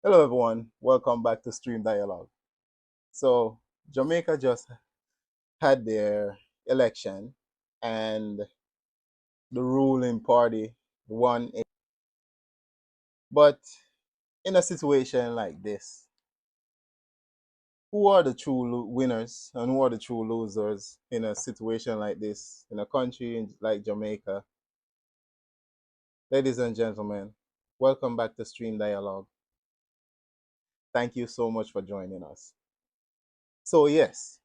Hello, everyone. Welcome back to Stream Dialogue. So, Jamaica just had their election, and the ruling party won. But in a situation like this, who are the true winners and who are the true losers in a situation like this in a country like Jamaica? Ladies and gentlemen, welcome back to Stream Dialogue. Thank you so much for joining us. So, yes,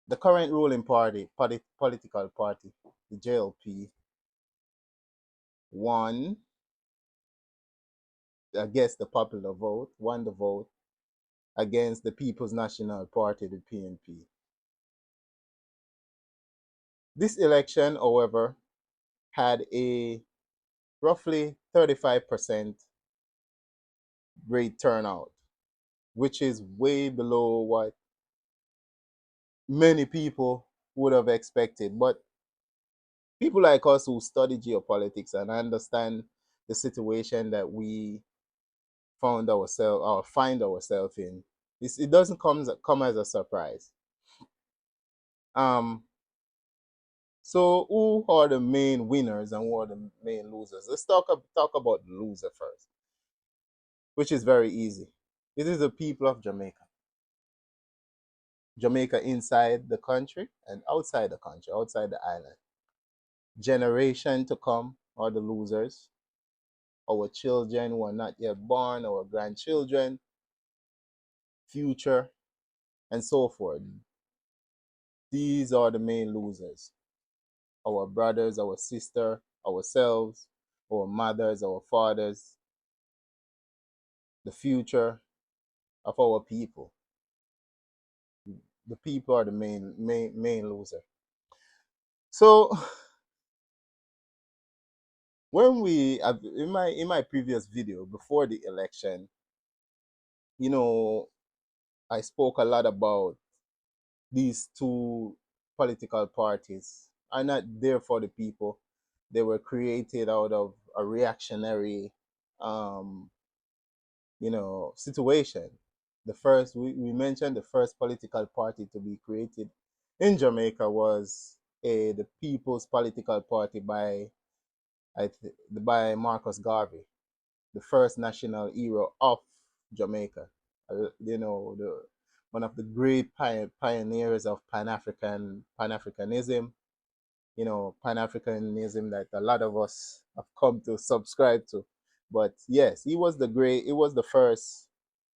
the current ruling political party, the JLP, won against the popular vote, won the vote against the People's National Party, the PNP. This election, however, had a roughly 35% rate turnout, which is way below what many people would have expected. But people like us who study geopolitics and understand the situation that we found ourselves or find ourselves in, it doesn't come as a surprise. Um, So, who are the main winners and who are the main losers? Let's talk about the loser first, which is very easy. It is the people of Jamaica. Jamaica inside the country and outside the country, outside the island. Generation to come are the losers. Our children who are not yet born, our grandchildren, future, and so forth. These are the main losers. Our brothers, our sister, ourselves, our mothers, our fathers, the future of our people. The people are the main loser. So when we in my previous video before the election, you know, I spoke a lot about these two political parties are not there for the people. They were created out of a reactionary um, situation. We mentioned the first political party to be created in Jamaica was the People's Political Party by Marcus Garvey, the first national hero of Jamaica. The one of the great pioneers of Pan Africanism. Pan Africanism that a lot of us have come to subscribe to. But yes, he was the first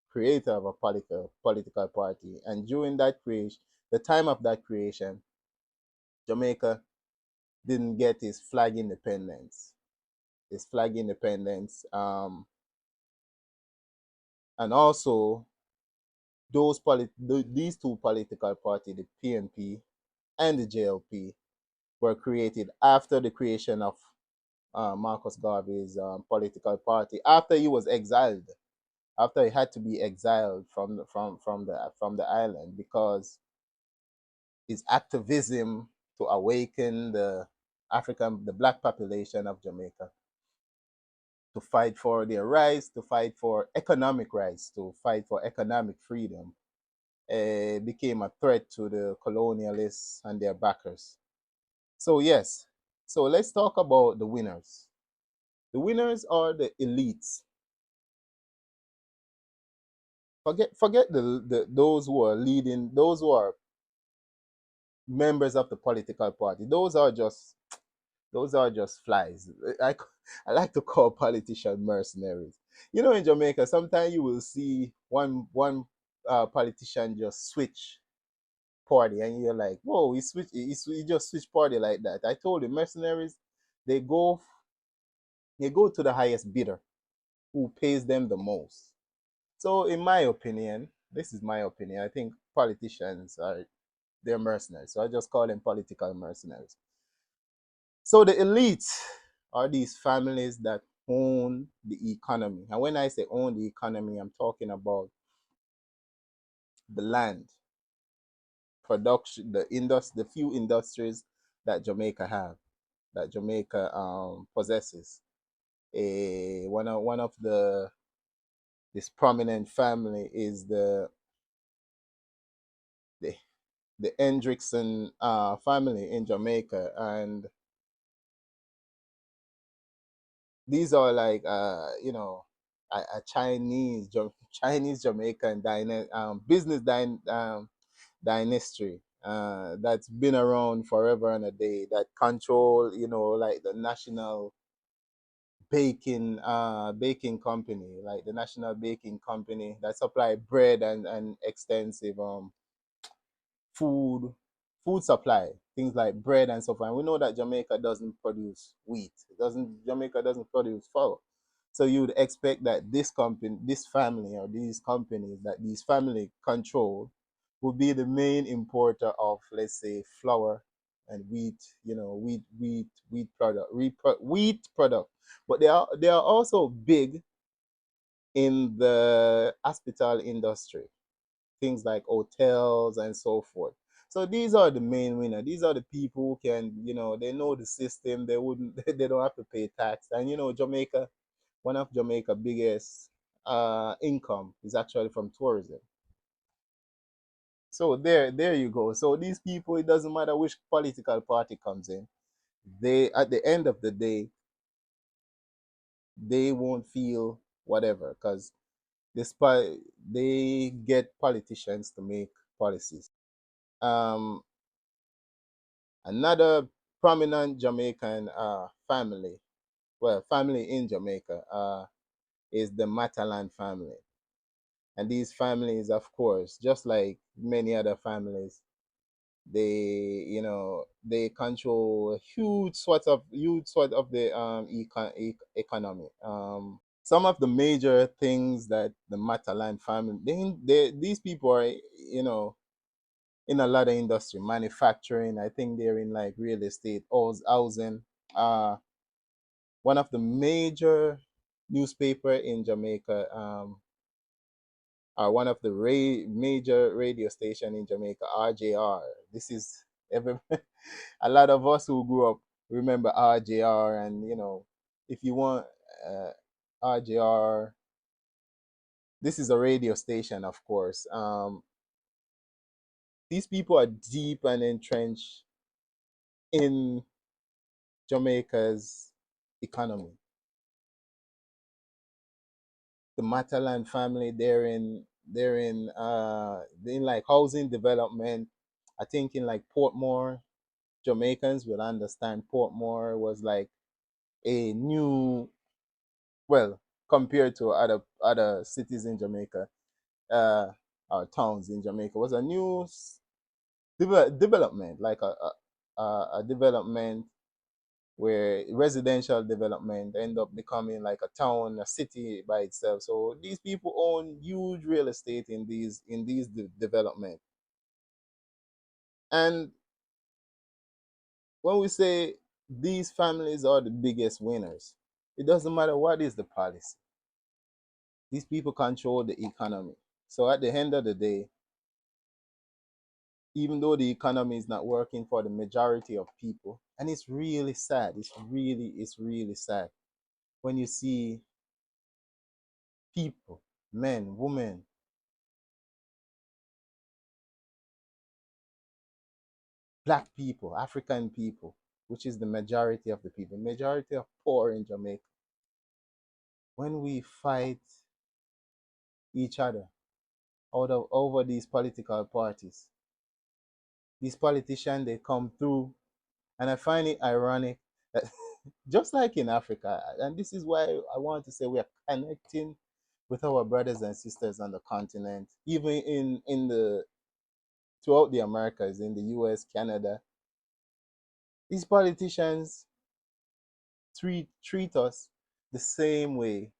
creator of a political party. And during the time of that creation, Jamaica didn't get his flag independence. And also these two political parties, the PNP and the JLP, were created after the creation of Marcus Garvey's political party. After he was exiled, after he had to be exiled from the island because his activism to awaken the black population of Jamaica to fight for their rights, to fight for economic rights, to fight for economic freedom, became a threat to the colonialists and their backers. So yes, so let's talk about the winners. The winners are the elites. Forget those who are leading, those who are members of the political party. Those are just flies. I, I like to call politicians mercenaries. In Jamaica, sometimes you will see one politician just switch party, and you're like, whoa, he just switched party like that. I told you, mercenaries, they go they go to the highest bidder who pays them the most. So, in my opinion, this is my opinion. I think politicians they're mercenaries. So I just call them political mercenaries. So the elites are these families that own the economy. And when I say own the economy, I'm talking about the land, production, the few industries that Jamaica possesses. one of the this prominent family is the the Hendrickson family in Jamaica, and these are like a Chinese Jamaican dynasty that's been around forever and a day, that control, like the national baking company, like the national baking company that supply bread and extensive food food supply, things like bread and stuff. And we know that Jamaica doesn't produce wheat. It doesn't Jamaica doesn't produce flour. So you would expect that this company, this family, or these companies that these family control would be the main importer of, let's say, flour and wheat, wheat product. But they are also big in the hospital industry, things like hotels and so forth. So these are the main winner. These are the people who can, they know the system. They wouldn't, they don't have to pay tax. And Jamaica, one of Jamaica's biggest income is actually from tourism. So there you go. So these people, it doesn't matter which political party comes in. They, at the end of the day, they won't feel whatever, because despite they get politicians to make policies. Um, Another prominent Jamaican family, well, family in Jamaica, is the Matalan family. And these families, of course, just like many other families, they control a huge sort of the economy. Some of the major things that the Matalan family, these people are, in a lot of industry, manufacturing. I think they're in like real estate, housing. Uh, One of the major newspaper in Jamaica, or one of the major radio station in Jamaica, RJR. This is every a lot of us who grew up remember RJR, and if you want RJR, this is a radio station, of course. These people are deep and entrenched in Jamaica's economy. The Matalan family, they're in like housing development. I think in like Portmore, Jamaicans will understand Portmore was like a new, well, compared to other cities in Jamaica, uh, or towns in Jamaica, was a new development, like a development where residential development end up becoming like a town, a city by itself. So these people own huge real estate in these development. And when we say these families are the biggest winners, it doesn't matter what is the policy. These people control the economy. So at the end of the day, even though the economy is not working for the majority of people, and it's really sad. It's really sad when you see people, men, women, black people, African people, which is the majority of the people, majority of poor in Jamaica, when we fight each other out of over these political parties, these politicians, they come through, and I find it ironic that just like in Africa, and this is why I want to say we are connecting with our brothers and sisters on the continent, even in the throughout the Americas, in the US, Canada. These politicians treat us the same way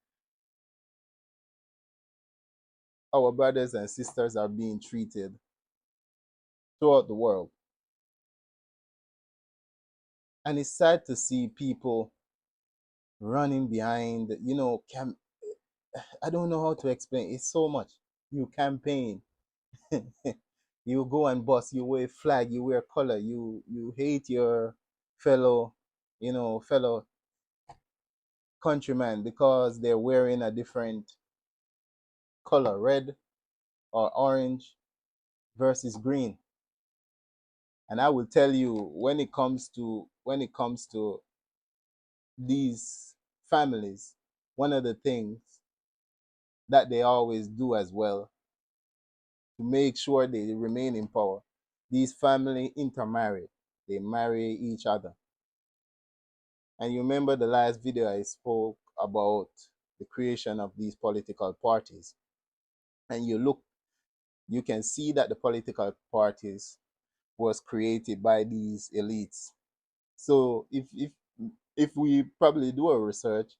our brothers and sisters are being treated throughout the world. And it's sad to see people running behind, I don't know how to explain. It's so much. You campaign, you go and bust, you wear flag, you wear color, you hate your fellow, fellow countryman because they're wearing a different color, red or orange versus green. And I will tell you, when it comes to these families, one of the things that they always do as well to make sure they remain in power, these family intermarry. They marry each other. And you remember the last video I spoke about the creation of these political parties. And you can see that the political parties was created by these elites. So if we probably do a research,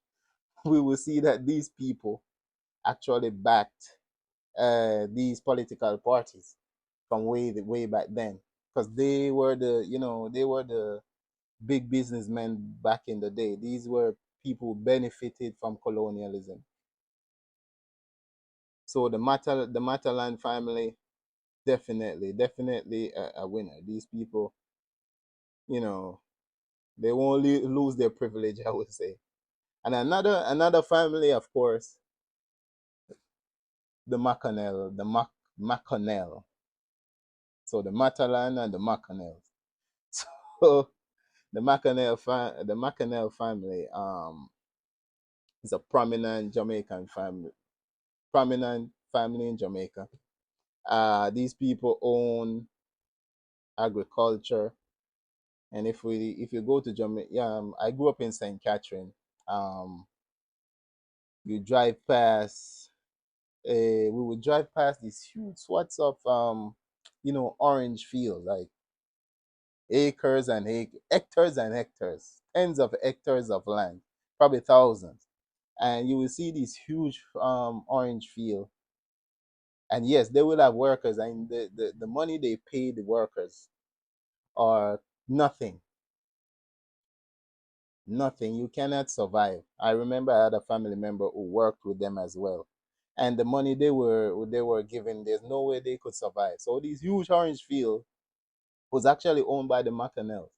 we will see that these people actually backed these political parties from way back then, because they were the big businessmen back in the day. These were people who benefited from colonialism. So the Matalan family, definitely a winner. These people, you know, they won't lose their privilege, I would say. And another family, of course, the Macanel, Macanel. So the Matalan and the Macanel. So the Macanel family is a prominent family in Jamaica. These people own agriculture, and if you go to Jamaica, yeah, I grew up in St. Catherine. Um, you drive past, we would drive past these huge swaths of orange field, like acres and hectares and hectares, tens of hectares of land, probably thousands, and you will see these huge orange field. And yes, they will have workers, and the money they pay the workers are nothing. Nothing. You cannot survive. I remember I had a family member who worked with them as well, and the money they were given, there's no way they could survive. So these huge orange field was actually owned by the Macanels.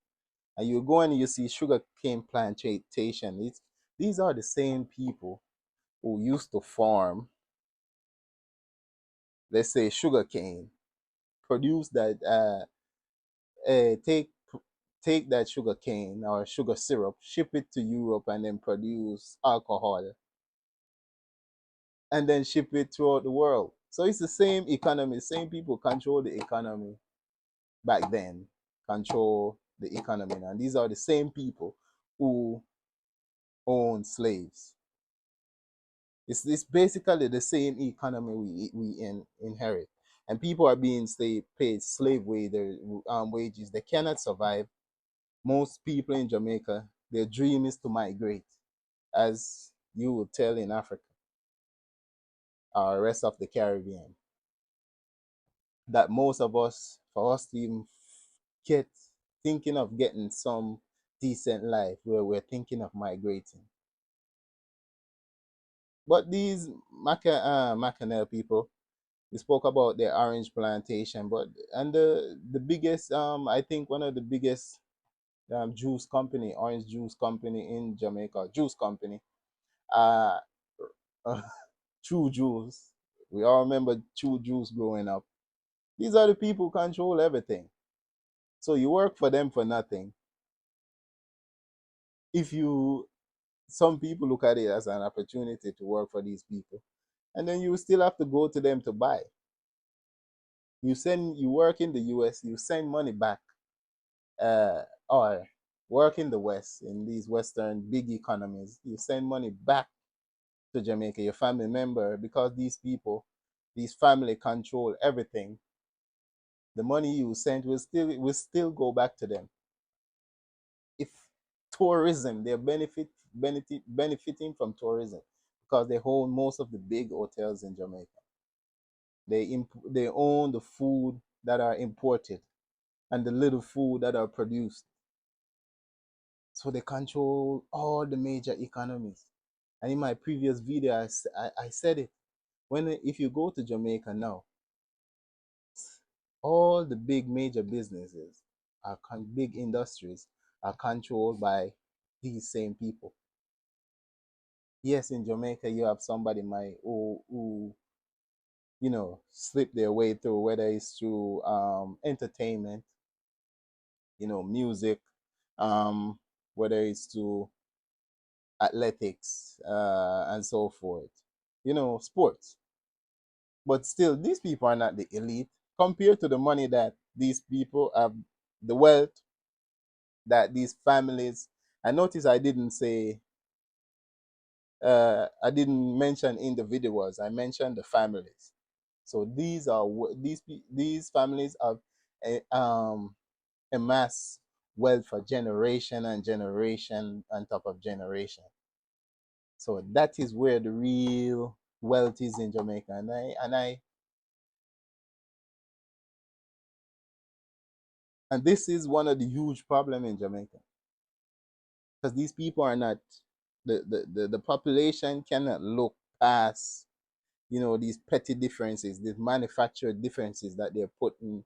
And you go and you see sugar cane plantation. These are the same people who used to farm, let's say, sugar cane, produce that, take that sugar cane or sugar syrup, ship it to Europe, and then produce alcohol, and then ship it throughout the world. So it's the same economy. Same people control the economy back then, control the economy now. And these are the same people who own slaves. It's basically the same economy we inherit, and people are being paid slave wages. They cannot survive. Most people in Jamaica, their dream is to migrate, as you would tell in Africa or rest of the Caribbean. That most of us, for us to even get thinking of getting some decent life, where we're thinking of migrating. But these Macanel people, we spoke about their orange plantation, but and the biggest, I think one of the biggest orange juice company in Jamaica, juice company, uh, True Juice. We all remember True Juice growing up. These are the people who control everything. So you work for them for nothing. If you Some people look at it as an opportunity to work for these people, and then you still have to go to them to buy. You work in the US, you send money back, or work in the West, in these Western big economies, you send money back to Jamaica, your family member, because these family control everything. The money you sent will still go back to them. If tourism, they're benefiting from tourism because they hold most of the big hotels in Jamaica. They own the food that are imported and the little food that are produced. So they control all the major economies. And in my previous video, I said it. If you go to Jamaica now, all the big major businesses, big industries, are controlled by these same people. Yes, in Jamaica you have somebody might who slip their way through, whether it's through entertainment, music, um, whether it's to athletics, and so forth, sports. But still, these people are not the elite compared to the money that these people have, the wealth that these families. I notice I didn't mention individuals. I mentioned the families. So these families have amassed wealth for generation and generation on top of generation. So that is where the real wealth is in Jamaica, and this is one of the huge problem in Jamaica, because these people are not, the population cannot look past these petty differences, these manufactured differences that they're putting,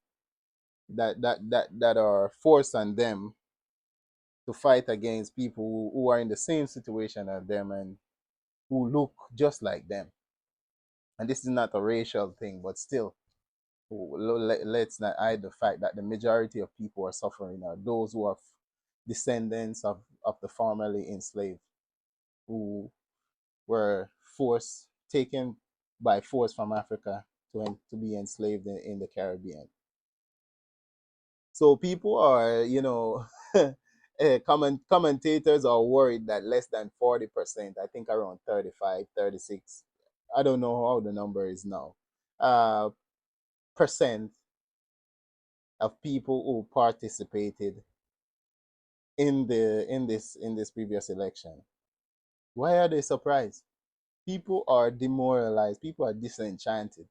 that are forced on them to fight against people who are in the same situation as them and who look just like them. And this is not a racial thing, but still, let's not hide the fact that the majority of people are suffering are those who are descendants of the formerly enslaved, who were taken by force from Africa to be enslaved in the Caribbean. So people are, commentators are worried that less than 40%, I think around 35, 36, I don't know how the number is now, uh, percent of people who participated in this previous election. Why are they surprised? People are demoralized. People are disenchanted,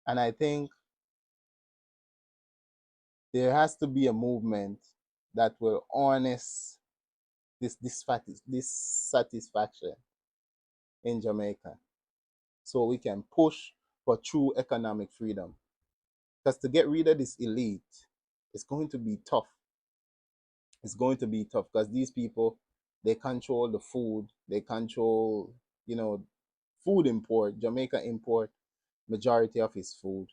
and I think there has to be a movement that will harness this satisfaction in Jamaica, so we can push for true economic freedom. Because to get rid of this elite, it's going to be tough. It's going to be tough because these people, they control the food, they control, you know, food import. Jamaica import majority of its food,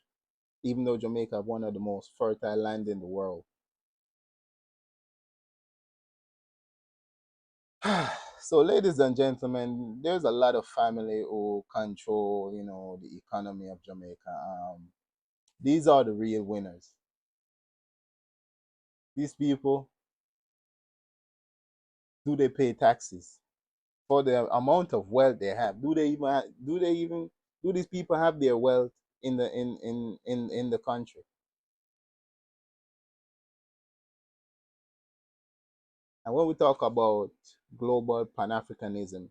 even though Jamaica have one of the most fertile land in the world. So, ladies and gentlemen, there's a lot of family who control, the economy of Jamaica. These are the real winners. These people, do they pay taxes for the amount of wealth they have? Do these people have their wealth in the country? And when we talk about global pan-Africanism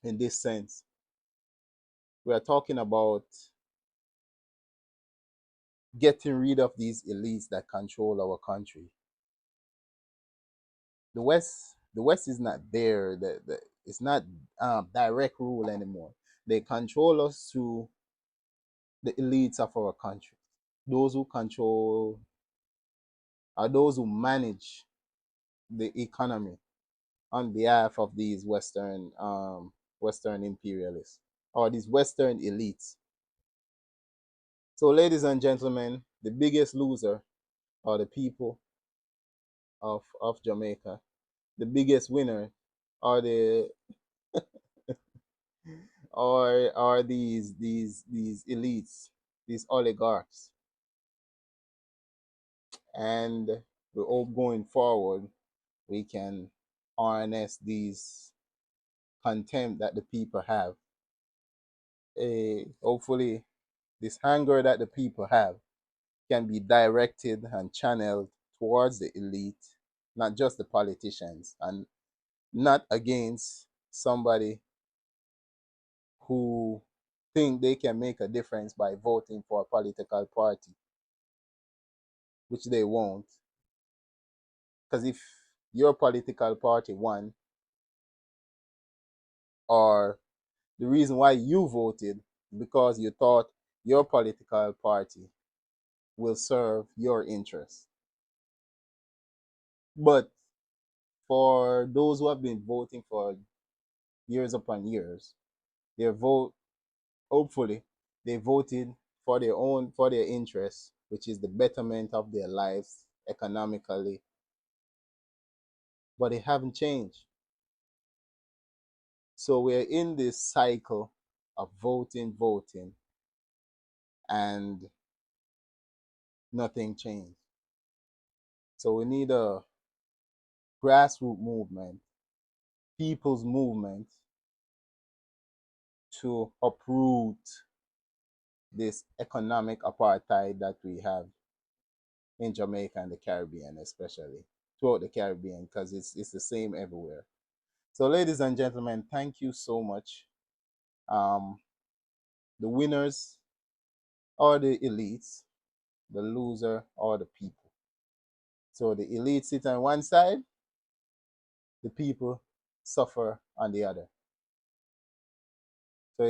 in this sense, we are talking about getting rid of these elites that control our country. The West is not there. It's not direct rule anymore. They control us through the elites of our country. Those who control are those who manage the economy on behalf of these Western imperialists or these Western elites. So, ladies and gentlemen, the biggest loser are the people of Jamaica. The biggest winner are the are these elites, these oligarchs, and we hope going forward we can harness these contempt that the people have. Hopefully, this anger that the people have can be directed and channeled towards the elite, not just the politicians, and not against somebody who think they can make a difference by voting for a political party, which they won't. Because if your political party won, or the reason why you voted because you thought your political party will serve your interests. But for those who have been voting for years upon years. Their vote, hopefully, they voted for their interests, which is the betterment of their lives economically, but they haven't changed. So we're in this cycle of voting, and nothing changed. So we need a grassroots movement, people's movement to uproot this economic apartheid that we have in Jamaica and the Caribbean, especially throughout the Caribbean, because it's the same everywhere. So, ladies and gentlemen, thank you so much. Um, the winners are the elites, the loser are the people. So the elite sit on one side, the people suffer on the other. So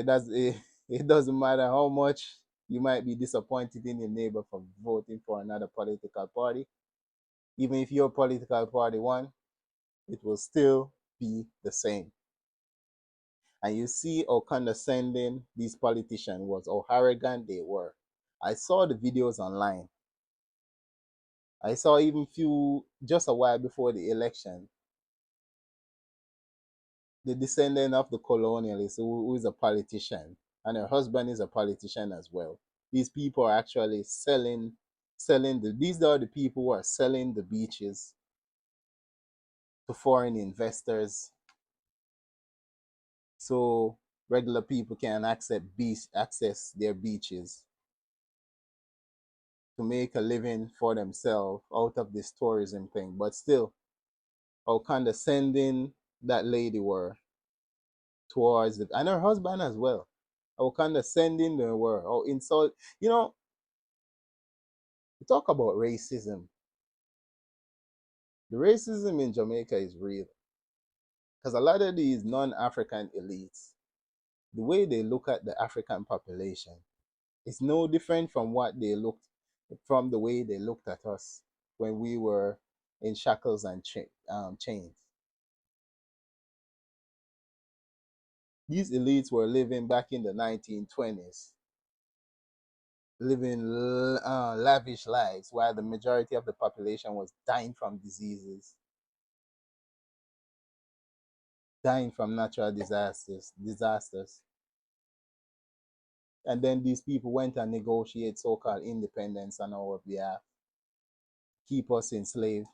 it doesn't matter how much you might be disappointed in your neighbor for voting for another political party. Even if your political party won, it will still be the same. And you see how condescending these politicians was, how arrogant they were. I saw the videos online. I saw even few just a while before the election, the descendant of the colonialist who is a politician, and her husband is a politician as well. These people are actually these are the people who are selling the beaches to foreign investors, so regular people can access their beaches to make a living for themselves out of this tourism thing. But still, how condescending that lady were towards it, and her husband as well. How condescending they were, how insult. You know, we talk about racism. The racism in Jamaica is real because a lot of these non-African elites, the way they look at the African population, is no different from the way they looked at us when we were in shackles and chains. These elites were living back in the 1920s, living lavish lives, while the majority of the population was dying from diseases, dying from natural disasters. And then these people went and negotiated so-called independence on our behalf, keep us enslaved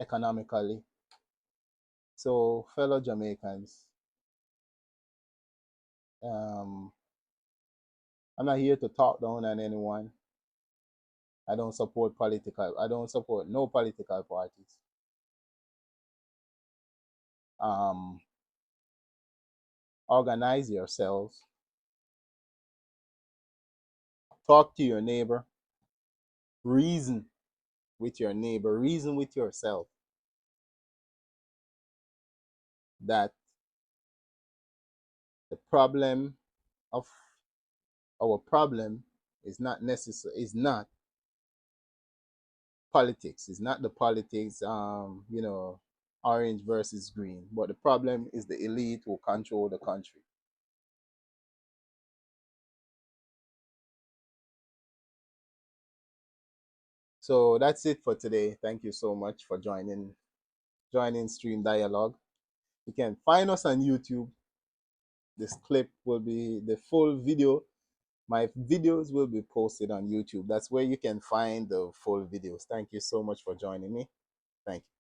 economically. So, fellow Jamaicans, um, I'm not here to talk down on anyone. I don't support no political parties. Um, Organize yourselves. Talk to your neighbor. Reason with your neighbor. Reason with yourself that the problem of our problem is not politics. It's not the politics, orange versus green. But the problem is the elite who control the country. So that's it for today. Thank you so much for joining Stream Dialogue. You can find us on YouTube. This clip will be the full video. My videos will be posted on YouTube. That's where you can find the full videos. Thank you so much for joining me. Thank you.